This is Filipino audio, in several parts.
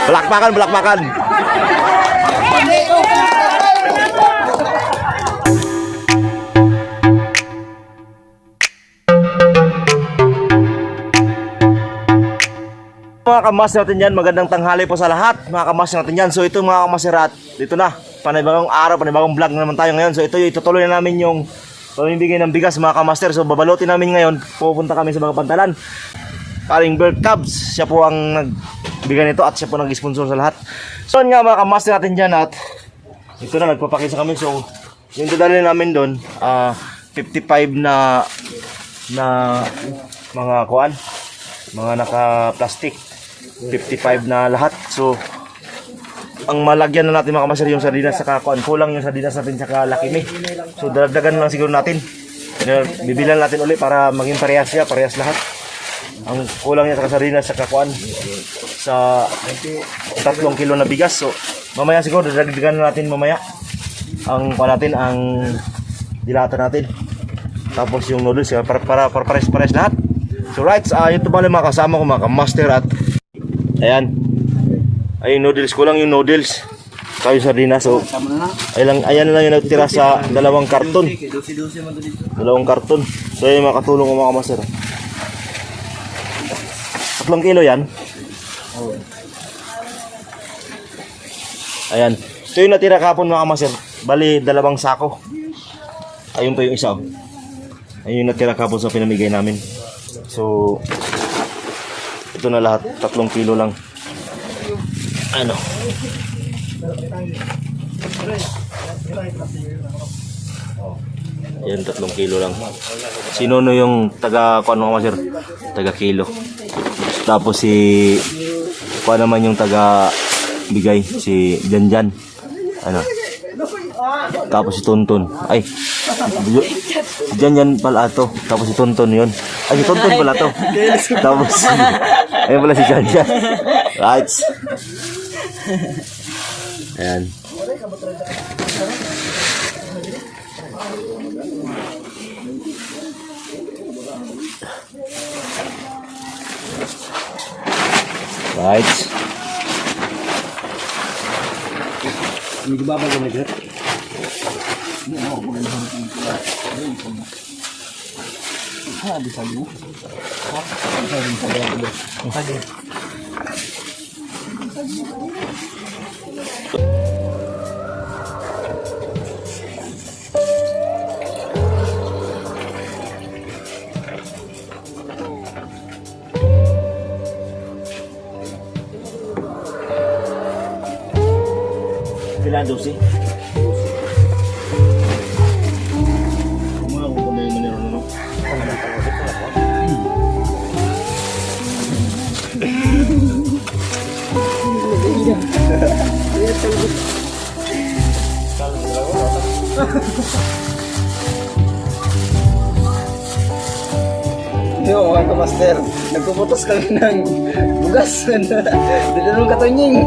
Balakpakan, balakpakan. Mga kamas natin yan, magandang tanghali po sa lahat mga kamas natin yan. So ito mga kamasirat, dito na, panibagong araw, panibagong vlog na naman tayo ngayon. So ito itutuloy na namin yung pamimigay ng bigas mga kamaster. So babalutin namin ngayon, pupunta kami sa mga pantalan. Paring Bird Cubs, siya po ang nagbigay nito at siya po nag-sponsor sa lahat. So nga mga kamaster natin dyan at ito na, nagpapakisa kami. So yung dadali namin doon, 55 na mga kuan, mga naka-plastic, 55 na lahat. So ang malagyan na natin mga kamaster yung sardinas sa kuan, kulang yung sardinas natin sa Lakime. So dagdagan lang siguro natin, bibilan natin ulit para maging parehas siya, parehas lahat. Ang kulang niya sa sardinas sa kuan sa 3 kilo na bigas. So mamaya siguro dagdagan na natin mamaya ang kuan natin, ang dilata natin, tapos yung noodles para pares lahat. So right, ito pala mga kasama ko mga kamaster at ayan. Ay noodles, kulang yung noodles. Kayo sardinas. So ayan lang yung nagtira sa 2 karton. 2 karton. So ayan makatulong ko mga kamaster. 3 kilo yan. Ayan. Ito yung natira kahapon mga kamaster. Bali 2 sako. Ayun pa yung isa. Ayun yung natira kahapon sa pinamigay namin. So ito na lahat, 3 kilo lang. Ano? Yan, 3 kilo lang. Sino no yung taga kuano mga sir? Taga kilo. Tapos si kuan naman yung taga bigay, si Janjan. Ano? Tapos si Tonton. Ay. Si Janjan pala to. Tapos si Tonton yun. Ay, si Tonton pala to. Tapos ayun pala si Janjan. Right. Ayan. Right. Ini di bawah gimana sih? Ini mau bisa dulu. Ilan dosi? Kumang kung may manero no. Yo, mga master, nagpuputos kami ng bugas. Dinanong katonying.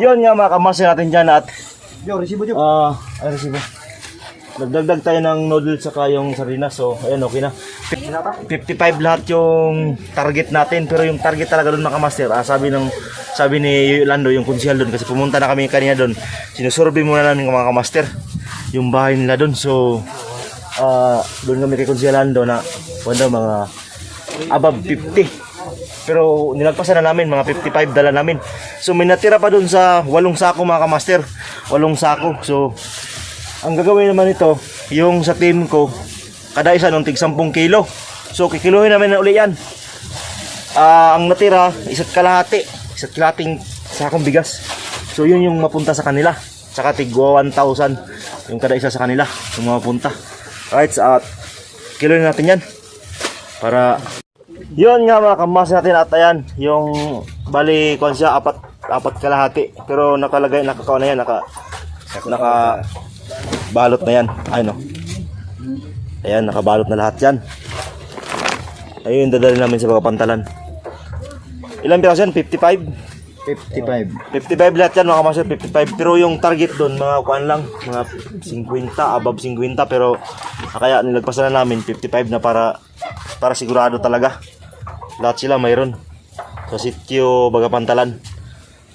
Yun nga mga kamaster natin dyan at Jo, resibo Jo. ay resibo. Nagdagdag tayo ng noodles saka yung sardinas. So, ayan, okay na. 55 lahat yung target natin. Pero yung target talaga doon mga kamaster, sabi ni Lando, yung konsehal doon, kasi pumunta na kami kanina doon. Sinusurvey muna namin mga kamaster yung bahay nila doon. So, doon kami kay konsehal Lando na mga above 50. Pero nilagpasan na namin, mga 55 dala namin. So may natira pa doon sa 8 sako mga kamaster. 8 sako. So ang gagawin naman ito, yung sa team ko, kada isa nung tig 10 kilo. So kikiluhin namin na uli yan. Ang natira, isa't kalahating sakong bigas. So yun yung mapunta sa kanila. Saka tig 1,000 yung kada isa sa kanila, yung mapunta. Alright, kiluhin natin yan. Para yun nga mga kamaster natin, at ayan yung bali kung siya apat kalahati, pero nakalagay na yan, naka balot na yan. Ayun, ayan, nakabalot na lahat yan. Ayun, dadalhin namin sa pagkapantalan. Ilang piraso yan? 55 lahat yan mga kamaster, 55. Pero yung target doon mga kuan lang, mga 50, above 50. Pero kaya nilagpasan na namin 55 na para sigurado talaga. Lahat sila mayroon sa sitio Bagapantalan.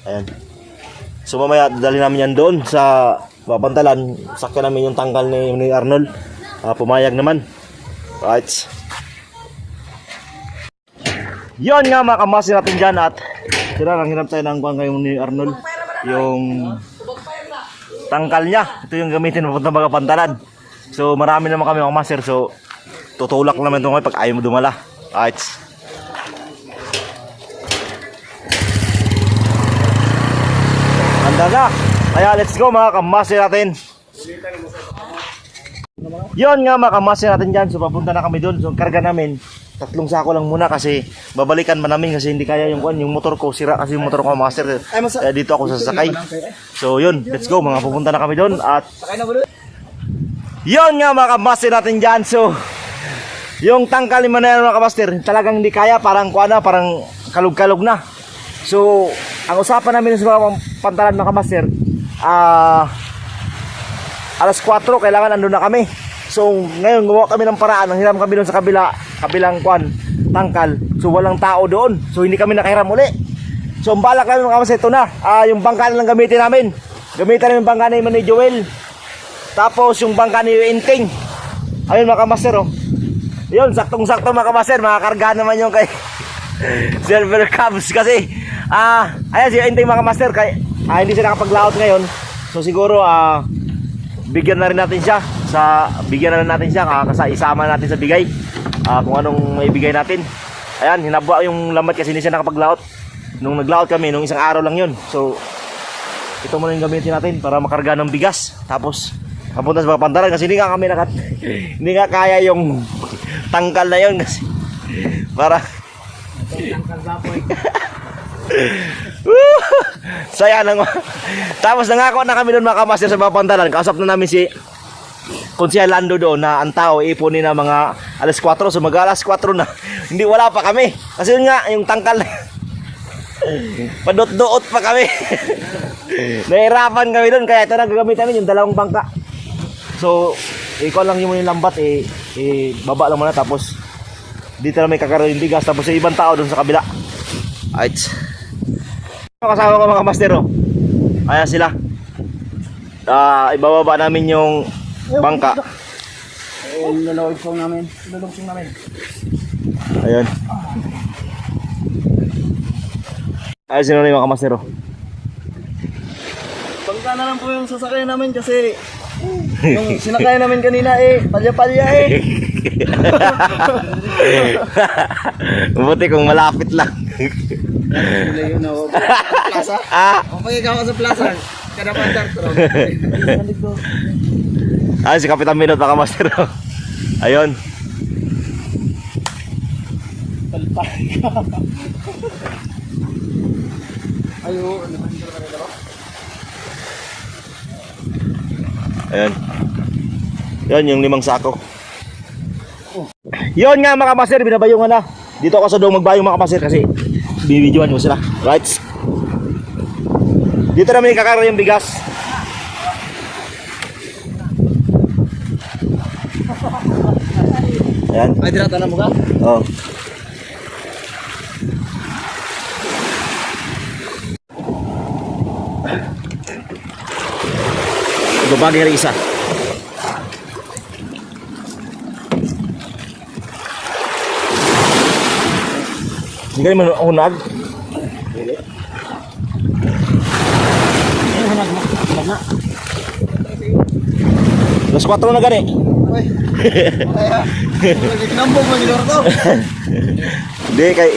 Ayan. So mamaya dali namin yan doon sa Bagapantalan. Sakyan namin yung tangkal ni Arnold. Pumayag naman. Right. Yon nga mga kamaster natin dyan, at sila nanghiram tayo ng kuwan kayo ni Arnold. Yung tangkal niya. Ito yung gamitin papunta Bagapantalan. So marami naman kami mga kamaster. So tutulak naman ito ngayon pag ayaw mo dumala. Right. Na. Kaya let's go mga kamaster natin. Yun nga mga kamaster natin dyan. So papunta na kami doon. So karga namin 3 sako lang muna kasi babalikan man namin kasi hindi kaya yung motor ko. Sira kasi yung motor ko master. Dito ako sasakay. So yun, let's go mga, pupunta na kami doon. At yun nga mga kamaster natin dyan. So yung tangkal naman na yan mga kamaster, talagang hindi kaya, parang kalug-kalug na. So ang usapan namin sa mga pantalan mga kamaster, alas 4 kailangan andun na kami. So ngayon gumawa kami ng paraan, nanghiram kami doon sa kabilang tangkal. So walang tao doon, so hindi kami nakahiram uli. So ang balak namin mga kamaster, ito na, yung bangka lang gamitin namin. Gamitin namin yung bangka ni Joel, tapos yung bangka ni Inting. Ayun mga kamaster, yun, saktong-sakto mga kamaster, makakarga naman yung kay Silver Cubs kasi ayan si Inting mga kamaster, hindi siya nakapaglaot ngayon. So siguro bigyan na rin natin siya kasi isama natin sa bigay kung anong maibigay natin. Ayan, hinabwa yung lambat kasi hindi siya nakapaglaot. Nung naglaot kami, nung isang araw lang yun. So ito muna yung gamitin natin para makarga ng bigas. Tapos kapunta sa Bagapantalan kasi hindi nga kaya yung tangkal na yun kasi para saya lang. Tapos nangako na kami doon mga kamaster sa Bagapantalan. Kausap na namin si Konsehal Lando doon na ang tao ipunin na mga alas 4. So mag alas 4 na. Hindi, wala pa kami. Kasi yun nga, yung tangkal padot-doot pa kami. Nahirapan kami doon. Kaya ito na gagamit namin yung 2 bangka. So ikaw lang yung lambat, baba lang muna, tapos dito na may kakaroon yung bigas, tapos yung ibang tao doon sa kabila. Right. Kasama ko mga master, ayan sila. Ibababa namin yung bangka. Lulugsong namin. Ayun. Ayun sila na yung mga master. Bangka na lang po yung sasakyan namin kasi yung sinakay namin kanina palya-palya Mabuti kung malapit lang. Plaza? Okay, ikaw sa plaza. Kada pandar to. Si Kapitan Minot mga master. Ayun. Ayun. Yan yung 5 sako. Yun nga mga master, binabayungan na. Dito ako sa doong magbayong mga master kasi bibidyoan mo sila. Right? Dito namin kakara yung bigas. Ayan. Ay, dinatanan mo ka? Oh. Babagay rin isa. Hindi kayo manunag? Alas 4 na gani. Uy. Kaya, nambog mo nilor to. Hindi kay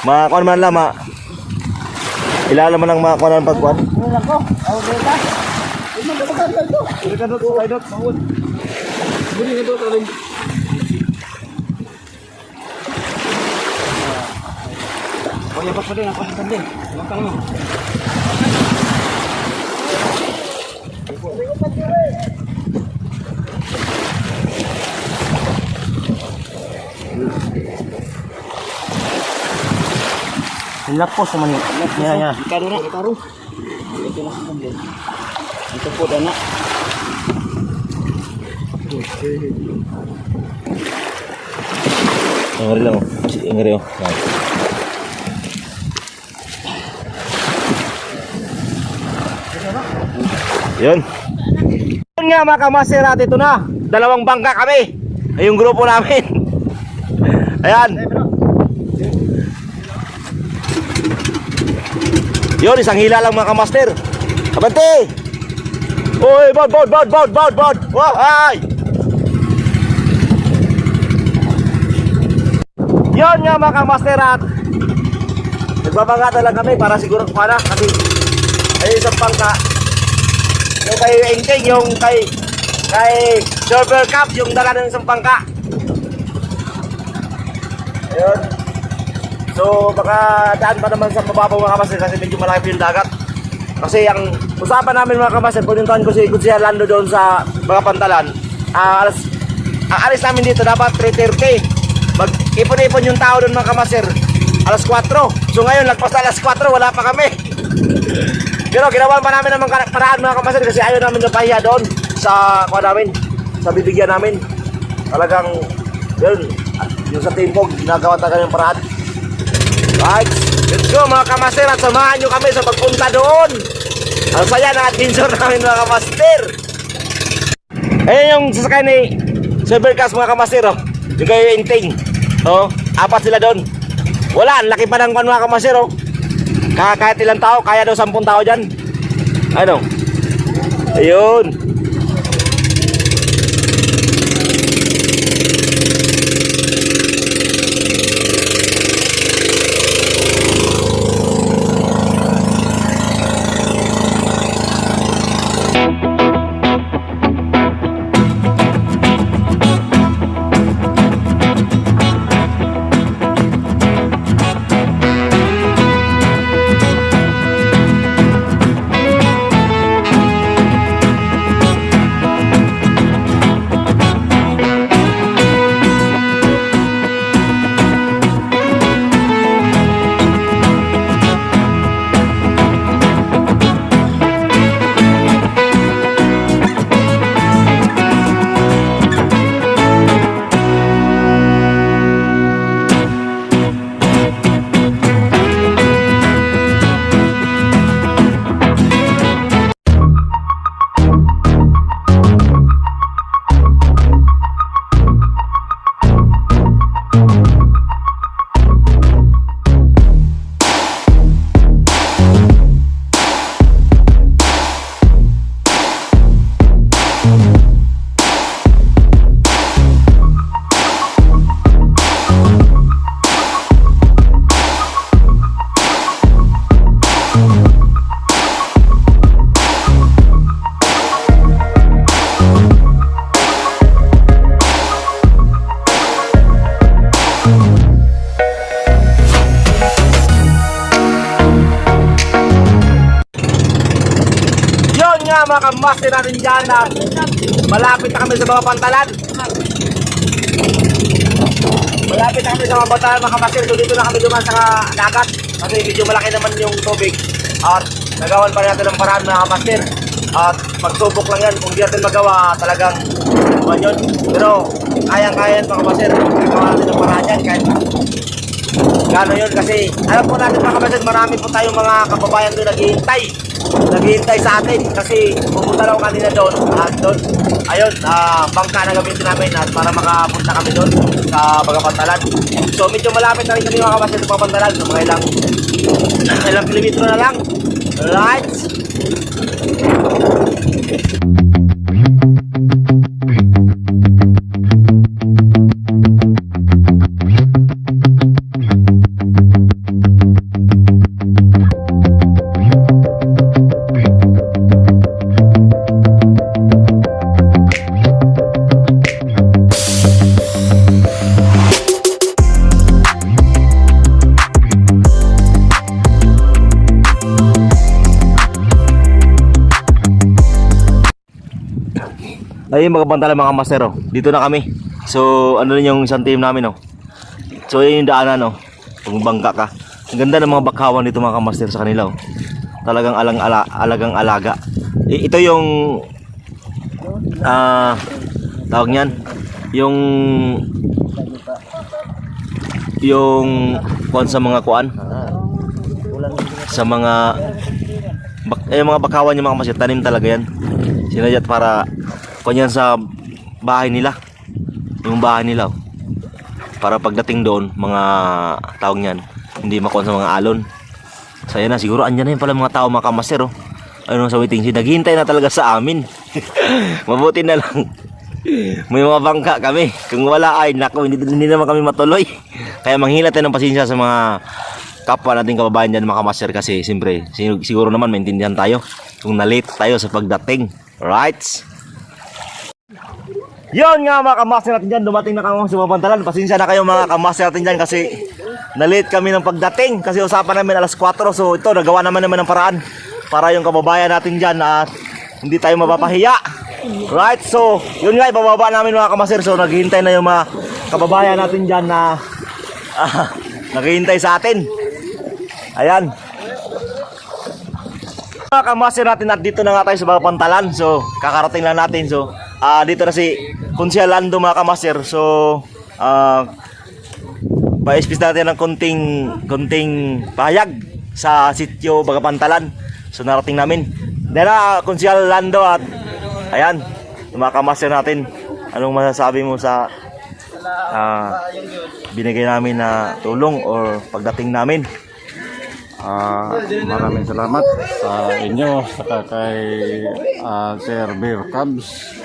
makakuan man lang ilala man ang makakuan ng pagkuan. Ano lang ko? Ako dito. Ito na ba ka dito? Ito ka dito, kay dot, mawon. Buri na dito rin. Kaya pa din ako sa din. Wala ka lang. Lapos naman yun. Yeah. Karo na, karo. Ito na sa din. Ito po dana. Ngari lang oh. Ngari oh. Yun. Yun nga mga kamaserat, ito na. Dalawang bangka kami. Ay yung grupo namin. Ayan. Yun, isang hila lang mga kamaster. Abante! Uy, bod! Wahai! Yun nga mga kamasterat. Nagbabangata lang kami para siguro kumana. Kasi ay isang bangka. Yung kay Engking, yung kay Silver Cup, yung dala ng isang bangka. Ayun. So baka daan pa naman sa mababaw mga kamaster kasi medyo malaki yung dagat. Kasi ang usapan namin mga kamaster, pununtahan ko si Kuya Lando doon sa mga pantalan. Ang alis namin dito dapat 3:30. Mag-ipon-ipon yung tao doon mga kamaster. Alas 4. So ngayon lagpas na alas 4, wala pa kami. Pero ginawa pa namin ng mga paraan mga kamaster kasi ayaw namin napahiya doon sa namin, sa bibigyan namin. Talagang yun, yung sa Timbog, ginagawa talaga yung paraan. Right, let's go mga kamaster at samahan nyo kami sa pagpunta doon. Ang saya ng adventure namin mga kamaster. Ayun yung sasakay ni Silvercast mga kamaster oh. Yung kayo Inting oh, 4 sila doon. Wala, ang laki pa ng mga kamaster oh. Kahit ilang tao, kaya daw 10 tao dyan. Ano? Ayun. Mga kamaster natin dyan na malapit na kami sa mga pantalan. Malapit na kami sa mga pantalan mga kamaster. So dito na kami duman sa dagat kasi medyo malaki naman yung tubig at nagawan pa rin natin ng paraan mga kamaster. At pagsubok lang yan, kung di natin magawa talagang yun. Pero kayang-kaya yan mga kamaster, nagawa natin ng paraan yan kahit gano'n yun. Kasi alam po natin mga kamaster, marami po tayong mga kababayan doon naghihintay sa atin kasi pupunta lang kanina doon at doon ayun, bangka na gamitin namin at para makapunta kami doon sa Bagapantalan. So medyo malapit na rin kami mga kamaster sa Bagapantalan, so mga ilang kilometro na lang. Right. Ayun mga Bagapantalan mga master, oh. Dito na kami. So ano rin yung isang team namin, oh. So yun yung daanan, oh. Kung bangka ka. Ang ganda ng mga bakawan dito mga kamaster sa kanila, oh. Talagang alagang alaga. Ito yung tawag niyan, yung kuan sa mga kuan. Sa mga mga bakawan yung mga kamaster, tanim talaga yan. Sinadya para kanyan sa bahay nila, yung bahay nila, oh. Para pagdating doon mga tawag niyan hindi makuha sa mga alon. So ayan na, siguro andyan na yun pala mga tao mga kamaster, oh. Ano sa waiting shed, naghihintay na talaga sa amin. Mabuti na lang may mga bangka kami, kung wala ay naku, hindi naman kami matuloy. Kaya manghila tayo ng pasensya sa mga kapwa nating kababayan dyan mga kamaster, kasi siyempre siguro naman maintindihan tayo kung na-late tayo sa pagdating. Right? Yun nga mga kamaster natin dyan, dumating na kami sa Bagapantalan. Pasensya na kayo mga kamaster natin dyan kasi na-late kami ng pagdating. Kasi usapan namin alas 4. So ito, nagawa naman ng paraan para yung kababayan natin dyan at hindi tayo mapapahiya. Right, so yun nga, ibababa namin mga kamaster. So naghihintay na yung mga kababayan natin dyan na naghihintay sa atin. Ayan mga kamaster natin, at dito na nga tayo sa Bagapantalan. So kakarating lang natin. So dito na si Konsyal Lando mga kamaster. So pa-espis natin ng konting pahayag sa sitio Bagapantalan. So narating namin dahil Konsyal Lando, at ayan mga kamaster natin, anong masasabi mo sa binigay namin na tulong or pagdating namin? Maraming salamat sa inyo, saka kay Sir Bear Cubs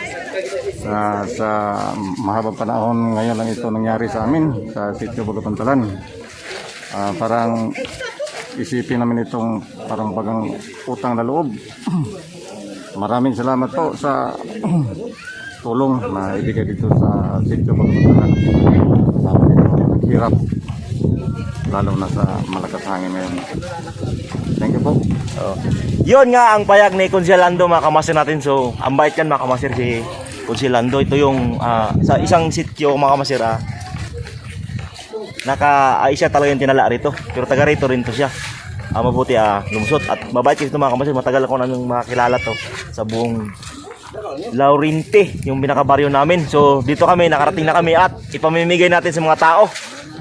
sa mahabang panahon. Ngayon lang ito nangyari sa amin sa sitio Bagapantalan. Parang isipin namin itong parang bagang utang na loob. Maraming salamat po sa tulong na ibigay dito sa sitio Bagapantalan. Hirap, lalo na sa malakas hangin ngayon. Thank you po. Yun nga ang payag ni Konsyal Lando mga kamaster natin. So ang bait yan mga kamaster si Konsyal Lando. Ito yung sa isang sitio mga kamaster, siya talaga yung tinala rito, pero taga rito rin to siya. Mabuti lumusot at mabait kasi ito mga kamaster. Matagal ako nang makakilala to sa buong Laurinte, yung pinakabaryo namin. So dito kami, nakarating na kami at ipamimigay natin sa mga tao.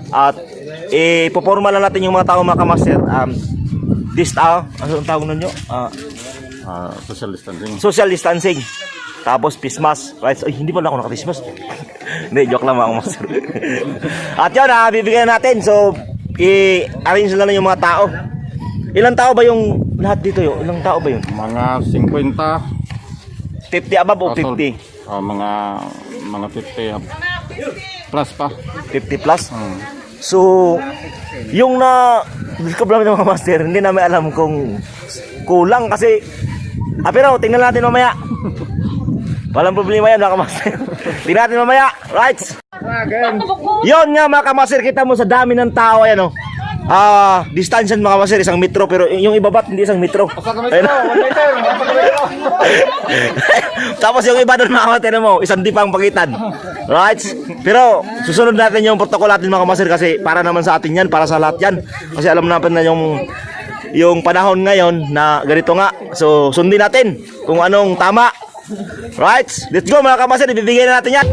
At ipoporma lang natin yung mga tao mga kamaster. Ano ang tawag nun nyo? Social distancing. Social distancing. Tapos Christmas. Right? Ay, hindi pala ako naka-Christmas. Hindi, joke lang mga kamaster. At yun, bibigyan natin. So i-arrange na lang yung mga tao. Ilang tao ba yung lahat dito yun? Ilang tao ba yun? Mga 50 50 above o 50? mga 50 plus pa. 50 plus? So, yung discover namin ng mga master, hindi namin alam kung kulang kasi pero tingnan natin mamaya. Walang problema yan mga kamaster. Tingnan natin mamaya. Right? Yun nga mga kamaster, kita mo sa dami ng tao. Ayan o. Distansya mga kamaster, 1 metro, pero yung ibabat hindi 1 metro. 1 meter. Tapos yung iba doon mga kamaster mo, 1 dipang pagitan. Right? Pero susunod natin yung protocol natin mga kamaster kasi para naman sa atin yan, para sa lahat yan. Kasi alam natin na yung yung panahon ngayon na ganito nga. So, sundin natin kung anong tama. Right? Let's go mga kamaster, ibibigay na natin yan.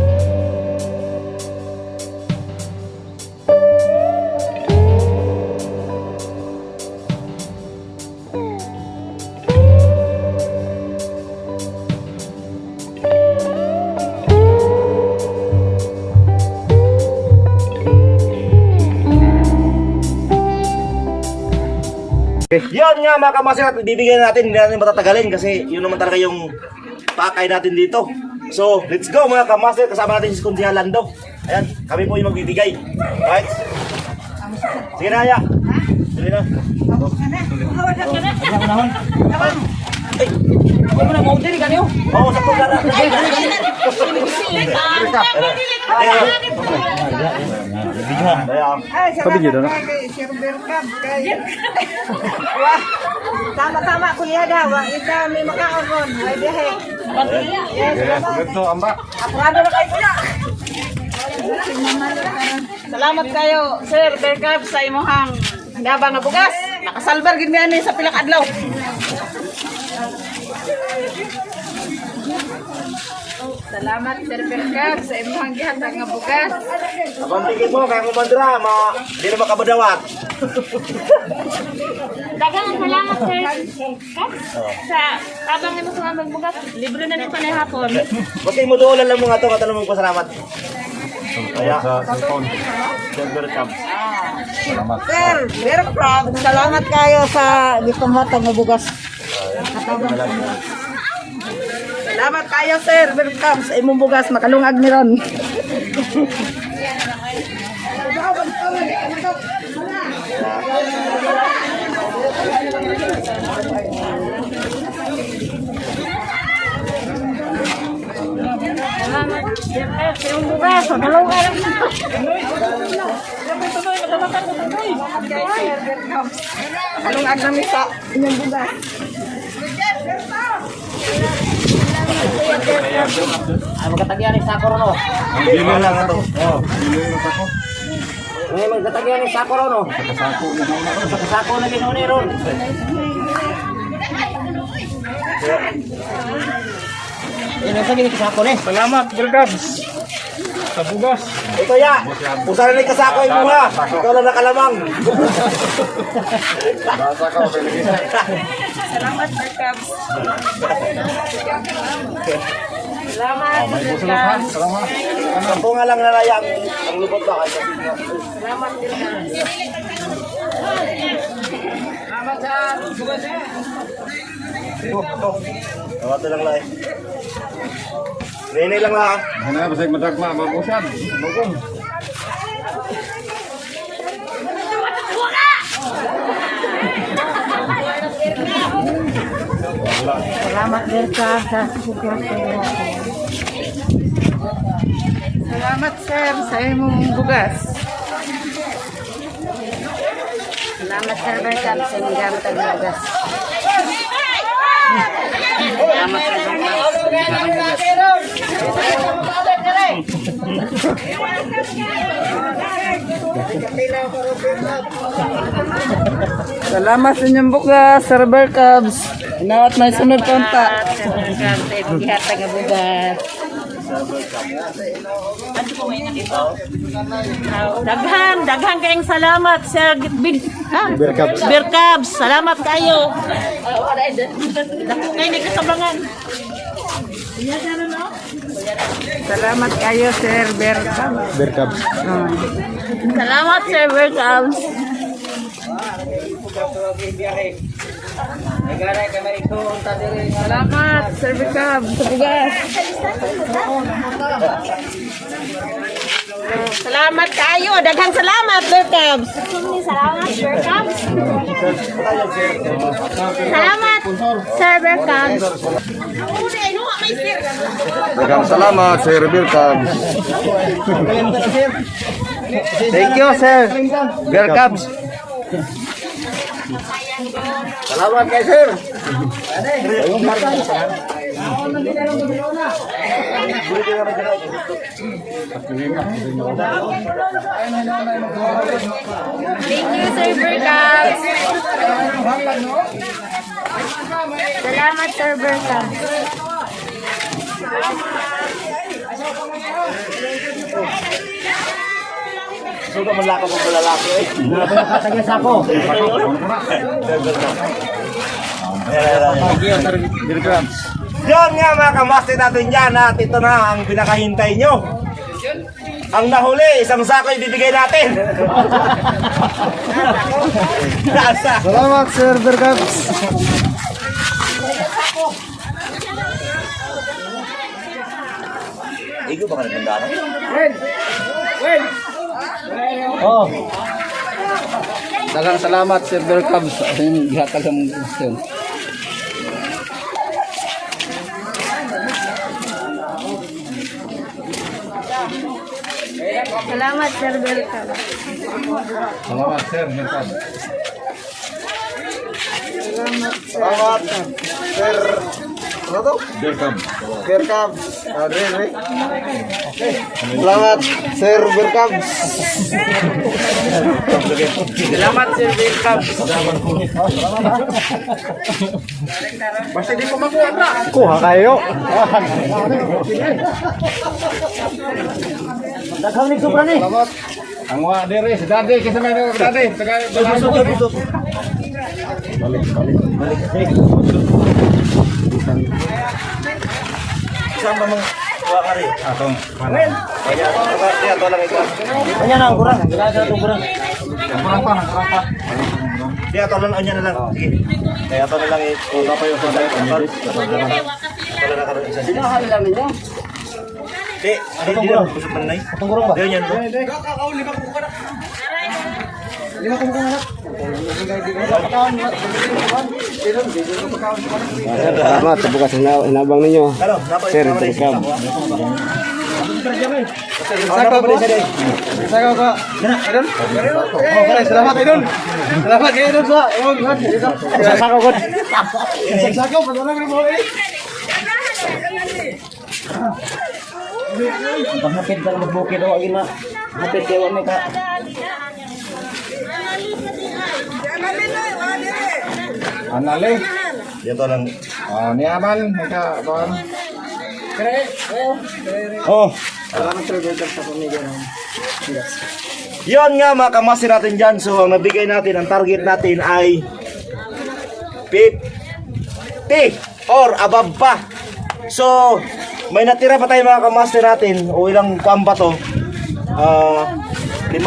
Yun nga mga kamaster, at ibibigay na natin, hindi natin matatagalin kasi yun naman talaga yung pakay natin dito. So, let's go mga kamaster, kasama natin si Kundihan Lando. Ayan, kami po yung magbibigay. Right? Sige na, Haya. Sige na. Ay, ako mo na ma-order ka niyo? Oo, sa kong gara. Tama-tama kuya daw, ito may makaon, may biyahe. Yes, apurado na kayo kuya. Salamat kayo, Sir Berkab, sa imuhang dabang na bugas. Nakasalbar gid mi sa pilang adlaw. Salamat Sir Berkab sa imuhang gihatag nga bugas. Abang tingin mo, kaya mo mandra, di na makabadawat. Dagang salamat sir. Sa tabang mo sa magbugas, libre na nito na hapon. Basta mo doon lang mo nga ito, katanong mong pasalamat. Kaya, Sir Berkab, salamat kayo sa gitumhatag nga bugas. Salamat kayo Sir Berkab sa imong bugas, makalungag ni ron. Salamat sir sa iyong bugas. Malungan. Makalungag na mi sa inyong bugas. ay magkatagyan ni Sakuro no. Hindi mo lang ito. Oo. Ay magkatagyan ni Sakuro no. Sa sako na ginuni ron. Ini sa gini kasako ni. Salamat, Berkabs. Sa bugas. Ito ya. Usa na ni kasako imo ha. Ikaw lang nakalamang. Basa ka, Berkabs. Salamat Berkab. Salamat Berkab. Salamat. Ako nga lang nalayang ang lubot ba kasi. Salamat Berkab. Salamat sa bugas. Tawag lang lang. Nene lang ha. Hana basig madagma mabusan. Bugong. Salamat Berkab sa bugas. Salamat sir sa imong bugas. Salamat sir Berkab sa imong gamit ang bugas. Salamat sir Salamat sa inyong bugas, Sir Berkabs. Inawat may sunod konta. Sir Berkabs, sa ibang gihatag nga bugas. Daghan kayong salamat sir Berkabs. Salamat kayo. Dako kayo ni kasabangan. Salamat kayo, Sir Berkabs. Salamat sir Berkabs. Salamat, Sir Berkabs, sa bugas. Salamat kayo. Daghang salamat Berkabs. Salamat Berkabs. Salamat Sir Berkabs. Daghang salamat, Sir Berkabs. Thank you sir. Berkabs. Salamat kay sir. Thank you, Server Cubs. Salamat, Server Cubs. So, malaka po lalaki eh. Nakatagay sa ako. Yun nga mga kamaster natin dyan at ito na ang pinakahintay nyo. Ang nahuli, isang sako ibibigay natin. Nasa. Salamat, Server Cubs. Igo ba ka nagandaan? Oh. Daghang salamat, Server Cubs. Ang gihatag ang gusto. Salamat, Server Cubs. Salamat, sir. Welcome. Salamat, Sir. Ano to? Welcome. Server Cubs. Adre. Salamat, Server Cubs. Salamat, Sir Cubs. Basta di ko makuha na. Kuha kayo. Daghang ni sobra ni. Salamat. Ang mga dire, si Daddy, kasi may mga Daddy. Saan ba mga kuha ka rin? Atong, Kaya ito lang ito. Kanya na ang kurang. Kaya sa itong kurang. kurang pa. Kaya ito lang, anya na lang. Sige. Kaya ito na lang ito. Ito pa yung sandal. Ito na lang karoon isa. Sinahal lang ninyo. Di lang. Kusap man na eh. Itong kurang ba? Diyan yan. bro. Lima kong kurang. Salamat sa bukas inabang ninyo. Ano? Napay. Sir, welcome. Sakaw ko. Sakaw ko. Idol. Okay, salamat Idol. Salamat kay Idol sa. Sakaw ko. Sakaw pa lang mo eh. Pagmapit ka magbukid o agin na. Mapit kayo may ka. Anali. Yan to lang. Niyaman, ika, bawang. Oh. Salamat sir, welcome sa pamilya ng Yun nga mga kamasin natin dyan. So ang nabigay natin, ang target natin ay 50 or above pa. So may natira pa tayo mga kamaster natin. O ilang kuwan ba to? 5 6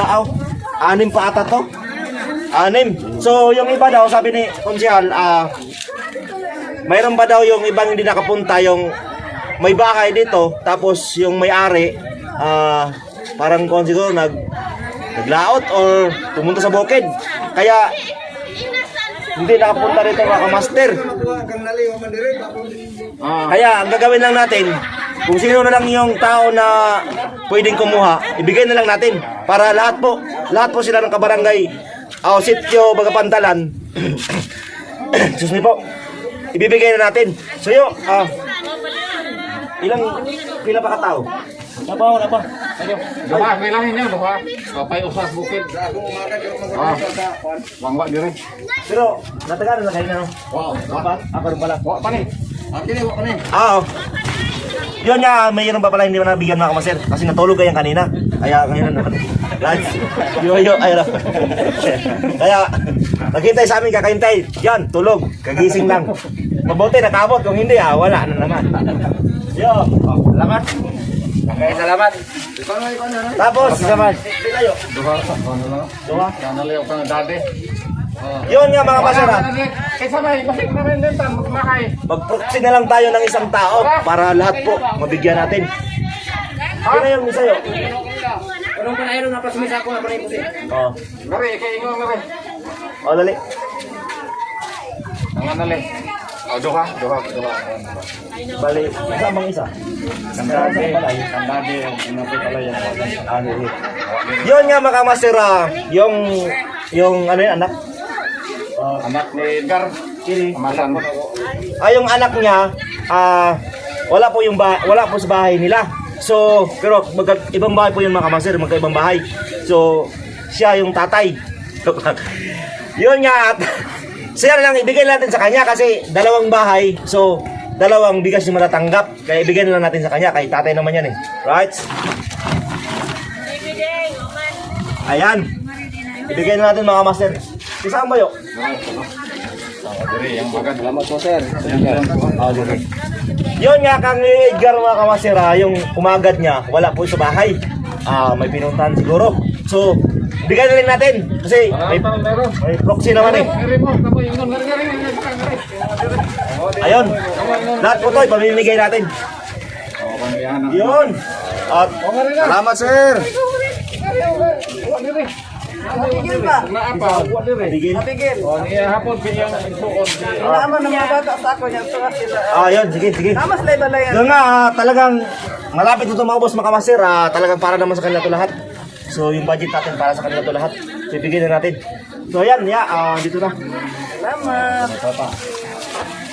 pa ata to. 6. So yung iba daw sabi ni Konsyal, mayroon ba daw yung ibang hindi nakapunta, yung may bahay dito, tapos yung may-ari parang kung siguro naglaot or pumunta sa bukid. Kaya hindi nakapunta rito mga kamaster. Kaya ang gagawin lang natin, kung sino na lang yung tao na pwedeng kumuha, ibigay na lang natin para lahat po sila ng kabarangay sityo Bagapantalan. Sus mi po. Ibibigay na natin. So yo, pila pa katao? Napa. Ayo. Duha, kailangan niya, duha. Kapay usas bukid. Wangwa dire. Pero natagalan na kayo na no. Wow, Ako rin pala. wa pa ni. Oo. Yun nga, mayroon pa pala hindi mo nabigyan mga kamaser kasi natulog kayang kanina. Kaya ngayon naman. Yo, ayun. Kaya naghintay sa amin, kakahintay. Yan, tulog. Kagising lang. Mabuti, nakabot. Kung hindi, wala na naman. Yo, salamat. Okay, salamat. Tapos, salamat. Duha. Kanali o kang Daddy. Yun nga mga kasara. Kaysa may basik na rin din tan, makay. Mag-proxy na lang tayo ng isang tao para lahat po mabigyan natin. Yun na yung isa yun. Anong panahiro na pasumisa ko na panay pusi? Oh. Ngari, kay ingo ngari. Oh, dali. Ang anali. Duha. Bali, kasama ang isa. Kandade, ano pa pala yan. Yun nga mga masira, yung ano yun, anak? Anak ni Edgar. Kili. Amasan. Yung anak niya, wala po sa bahay nila. So, pero ibang bahay po yung mga kamaster, magkaibang bahay. So, siya yung tatay. Yun nga, at siya lang ibigay natin sa kanya kasi dalawang bahay. So, dalawang bigas yung matatanggap. Kaya ibigay na lang natin sa kanya, kay tatay naman yan eh. Right? Ayan. Ibigay na natin mga kamaster. Isang bayo. Salamat po, sir. Yun nga kang Edgar mga kamasira, yung kumagad niya, wala po sa bahay. May pinuntahan siguro. So, bigay na rin natin kasi may proxy naman eh. Ayun. Lahat po to, ipamimigay natin. Yun. At salamat sir. Napigil ba? Bigil. Napigil. Naman ng mga bata sa ako niya. Ayun, sige, sige. Namas lay-balay yan. Yun nga, talagang malapit ito mga boss, mga kamasir. Talagang para naman sa kanila to lahat. So, yung budget natin para sa kanila to lahat. So, ibigay na natin. So, ayan, dito na. Salamat.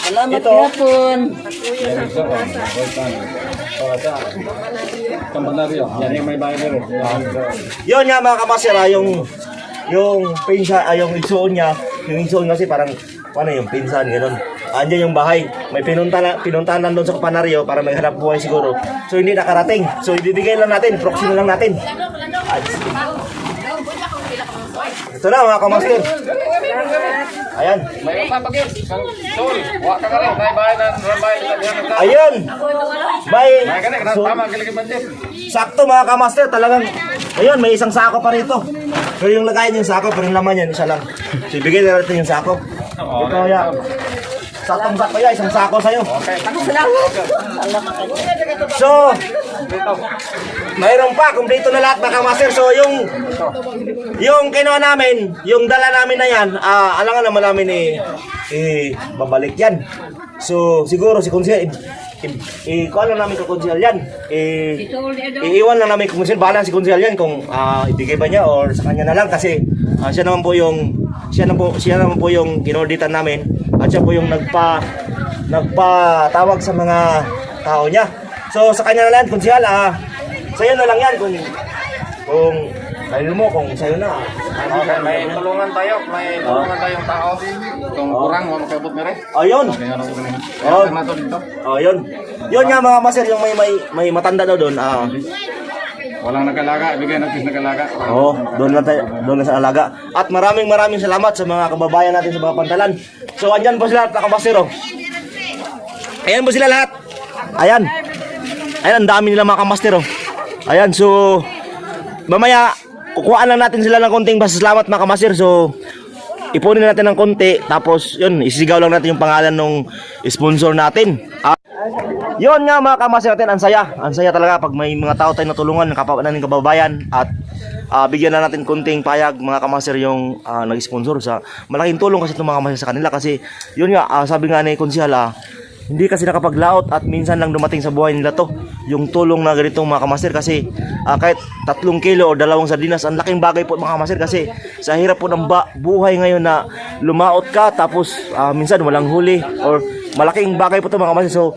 Salamat Ito. hapon. Yun nga mga kamasir, yung pinsa, yung igsuon niya, yung igsuon kasi parang, yung pinsan, gano'n. Andiyan yung bahay. May pinuntahan lang doon sa Kapanaryo para maghanap buhay siguro. So, hindi nakarating. So, ibibigay lang natin, proxy na lang natin. Ito na mga kamaster. Ayan. Ayun. Sakto mga kamaster, talagang ayun, may isang sako pa rito. Pero yung lagayan yung sako, pero yung laman yan, isa lang. So, ibigay na natin yung sako. Ito ya. Sakto ya, isang sako sa'yo. So, mayroon pa, kumpleto na lahat mga kamaster. So, yung kinuha namin, yung dala namin na yan, alangan naman namin babalik yan. So, siguro si Konsyel, kuha lang namin kay Konsyel yan. Iiwan lang namin kay Konsyel, bahala si Konsyel yan kung ibigay ba niya or sa kanya na lang kasi siya naman po yung kinorditan namin at siya po yung nagpatawag sa mga tao niya. So sa kanya na lang, Konsyel, sa'yo na lang yan kung kayo mo kung sa'yo na. Okay, may tulungan tayong tao. Kung kurang, wala kayo bot mere. Ayun. Ayun. Yun nga mga master, yung may matanda daw doon. Walang nagalaga, ibigay natin sa nagalaga. Doon na sa alaga. At maraming salamat sa mga kababayan natin sa mga pantalan. So andyan po sila, nakabasero. Ayan po sila lahat. Ayan, ang dami nila mga kamastero. Ayan, so mamaya kukuhaan lang natin sila ng konting pasasalamat mga kamaster. So ipunin natin ng konti, tapos yun, isisigaw lang natin yung pangalan ng sponsor natin. Yun nga mga kamaster natin, ang saya talaga pag may mga tao tayong natulungan ng kababayan at bigyan na natin konting payag mga kamaster yung nag-sponsor. Sa malaking tulong kasi itong mga kamaster sa kanila kasi yun nga, sabi nga ni Konsyel, hindi kasi nakapaglaot at minsan lang dumating sa buhay nila to yung tulong na ganitong mga kamaster kasi kahit 3 kilo o 2 sardinas, ang laking bagay po mga kamaster kasi sa hirap po ng buhay ngayon na lumaot ka tapos minsan walang huli or malaking bagay po ito mga kamaster. So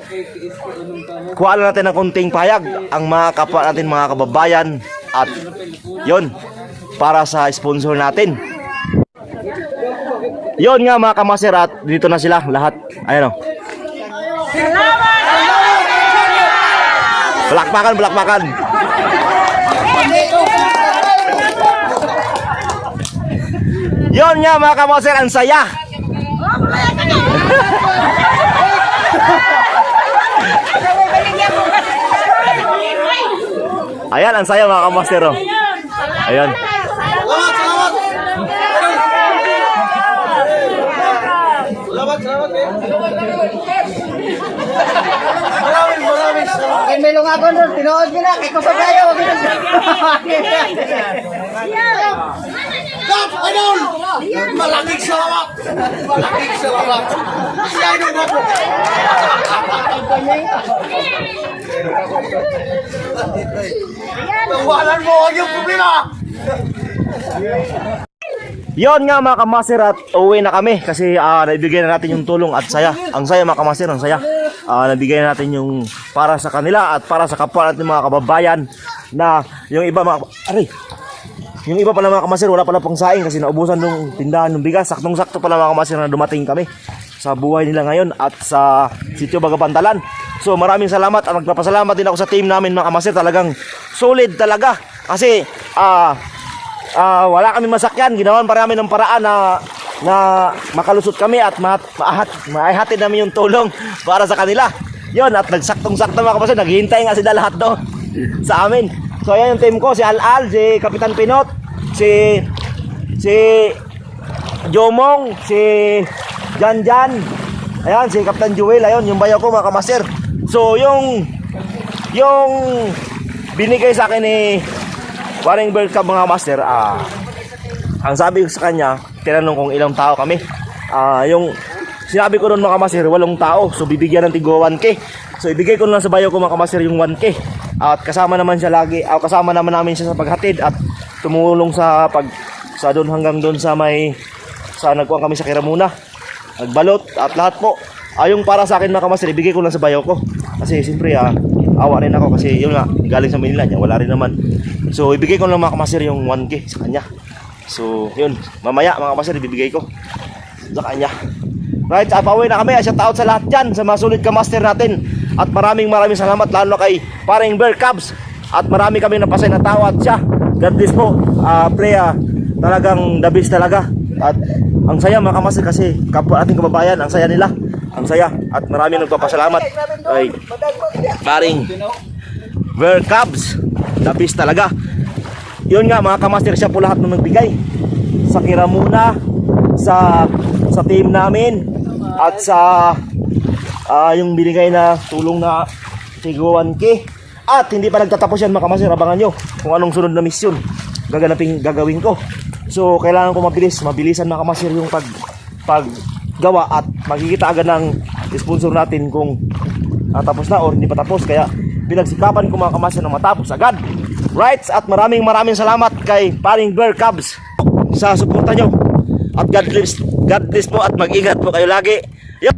kuha lang natin ng konting payag ang mga kapwa natin mga kababayan at yon para sa sponsor natin. Yon nga mga kamaster, at dito na sila lahat. Ayan o. Balakpakan. Yon nga mga kamaster, ang saya. Ayan, ang saya mga kamaster. Ayan. Maraming salamat. Kay Melo nga ko nun, tinood nila, kay Kapagayo. Idol! Malaking salamat! Si Idol nga po. Tawanan mo ang iyong problema! Yon nga mga kamaster, at uwi na kami kasi naibigay na natin yung tulong at saya. Ang saya mga kamaster, ang saya. nabigay natin yung para sa kanila at para sa kapwa natin mga kababayan na yung iba yung iba pala mga kamaster wala pala pang saing kasi naubusan ng tindahan ng bigas. Saktong-sakto pala mga kamaster na dumating kami sa buhay nila ngayon at sa Sitio Bagapantalan. So maraming salamat at magpapasalamat din ako sa team namin mga kamaster. Talagang solid talaga kasi wala kami masakyan. Ginawan pa namin ng paraan na makalusot kami at maihatid namin yung tulong para sa kanila. Yun, at nagsaktong-sakto mga kamaster. Naghihintay nga sila lahat doon sa amin. So ayan yung team ko, si Al-Al, si Kapitan Pinot, si Jomong, si Jan, ayan, si Kapitan Jewel, ayun, yung bayaw ko mga kamaster. So yung binigay sa akin ni Paring Bear Cubs mga master, ang sabi ko sa kanya, tinanong kung ilang tao kami. Yung sinabi ko doon mga kamaster, 8 tao, so bibigyan ng tigo 1K. So ibigay ko lang sa bayaw ko mga kamaster yung 1K. At kasama naman siya lagi, kasama naman namin siya sa paghatid at tumulong sa doon hanggang doon sa nagkuhan kami sa Kiramuna. Nagbalot at lahat po. Yung para sa akin mga kamaster, ibigay ko lang sa bayaw ko. Kasi siyempre awa rin ako kasi yun nga, galing sa Manila niya, wala rin naman. So ibigay ko lang mga kamaster yung 1K sa kanya. So yun, mamaya mga kamaster ibibigay ko sa kanya. Right, pauwi na kami. Shout out sa lahat dyan, sa mga sulit kamaster natin. At maraming salamat lalo kay Paring Bear Cubs. At marami kami napasay na tao at siya. God bless po. Talagang the best talaga. At ang saya mga kamaster kasi kapwa ating kababayan, ang saya nila. Ang saya. At maraming nagpapasalamat kay Paring Bear Cubs. The best talaga. Yun nga mga kamaster, siya po lahat ng nagbigay. Sa Kiramuna, sa team namin, at sa yung binigay na tulong na tigo 1K. At hindi pa nagtatapos yan mga kamaster. Abangan nyo kung anong sunod na misyon gagawin ko. So kailangan ko mabilisan mga kamaster yung paggawa at makikita agad ng sponsor natin kung tapos na o hindi pa tapos. Kaya pinagsikapan ko mga kamaster na matapos agad. Right, at maraming salamat kay Paring Bear Cubs sa suporta nyo. At God bless po at mag-ingat po kayo lagi. Yup.